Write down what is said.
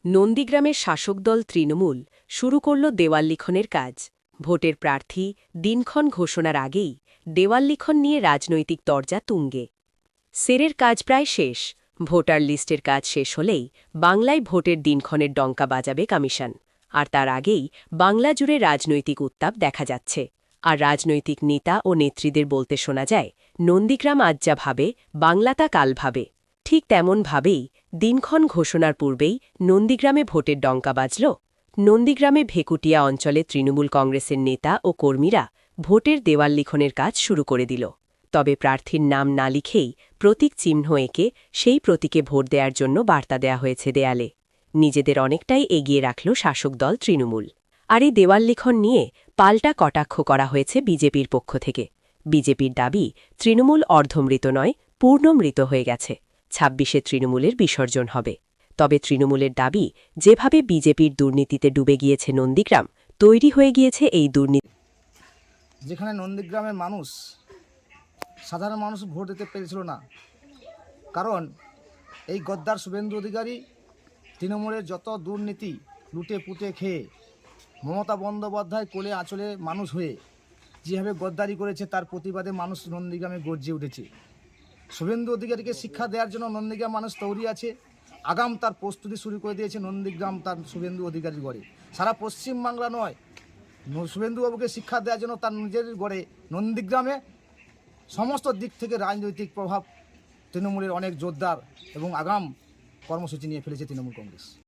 নন্দীগ্রামের শাসক দল তৃণমূল শুরু করল দেওয়াল লিখনের কাজ। ভোটের প্রার্থী দিনক্ষণ ঘোষণার আগেই দেওয়াল লিখন নিয়ে রাজনৈতিক তরজা তুঙ্গে। সেরের কাজ প্রায় শেষ। ভোটার লিস্টের কাজ শেষ হলেই বাংলায় ভোটের দিনক্ষণের ডঙ্কা বাজাবে কমিশন। আর তার আগেই বাংলা জুড়ে রাজনৈতিক উত্তাপ দেখা যাচ্ছে। আর রাজনৈতিক নেতা ও নেত্রীদের বলতে শোনা যায়, নন্দীগ্রাম আজ যা ভাবে বাংলা তা কাল ভাবে। ঠিক তেমনভাবেই দিনক্ষণ ঘোষণার পূর্বেই নন্দীগ্রামে ভোটের ডঙ্কা বাজল। নন্দীগ্রামে ভেকুটিয়া অঞ্চলে তৃণমূল কংগ্রেসের নেতা ও কর্মীরা ভোটের দেওয়াল লিখনের কাজ শুরু করে দিল। তবে প্রার্থীর নাম না লিখেই প্রতীক চিহ্ন এঁকে সেই প্রতীকে ভোট দেওয়ার জন্য বার্তা দেয়া হয়েছে দেয়ালে। নিজেদের অনেকটাই এগিয়ে রাখল শাসক দল তৃণমূল। আর এই দেওয়াল লিখন নিয়ে পাল্টা কটাক্ষ করা হয়েছে বিজেপির পক্ষ থেকে। বিজেপির দাবি, তৃণমূল অর্ধমৃত নয়, পূর্ণমৃত হয়ে গেছে। ২৬শে তৃণমূলের বিসর্জন হবে। তবে তৃণমূলের দাবি, যেভাবে বিজেপির দুর্নীতিতে ডুবে গিয়েছে নন্দীগ্রাম, তৈরি হয়ে গিয়েছে এই দুর্নীতি। যেখানে নন্দীগ্রামের মানুষ, সাধারণ মানুষ ভোট দিতে পেরেছিল না, কারণ এই গদ্দার শুভেন্দু অধিকারী তৃণমূলের যত দুর্নীতি লুটে পুটে খেয়ে মমতা বন্দ্যোপাধ্যায় কোলে আঁচলে মানুষ হয়ে যেভাবে গদ্দারি করেছে, তার প্রতিবাদে মানুষ নন্দীগ্রামে গর্জে উঠেছে। শুভেন্দু অধিকারীকে শিক্ষা দেওয়ার জন্য নন্দীগ্রাম মানুষ তৈরি আছে। আগাম তার প্রস্তুতি শুরু করে দিয়েছে নন্দীগ্রাম তার শুভেন্দু অধিকারীর গড়ে। সারা পশ্চিমবাংলা নয়, শুভেন্দুবাবুকে শিক্ষা দেওয়ার জন্য তার নিজের গড়ে নন্দীগ্রামে সমস্ত দিক থেকে রাজনৈতিক প্রভাব তৃণমূলের অনেক জোরদার এবং আগাম কর্মসূচি নিয়ে ফেলেছে তৃণমূল কংগ্রেস।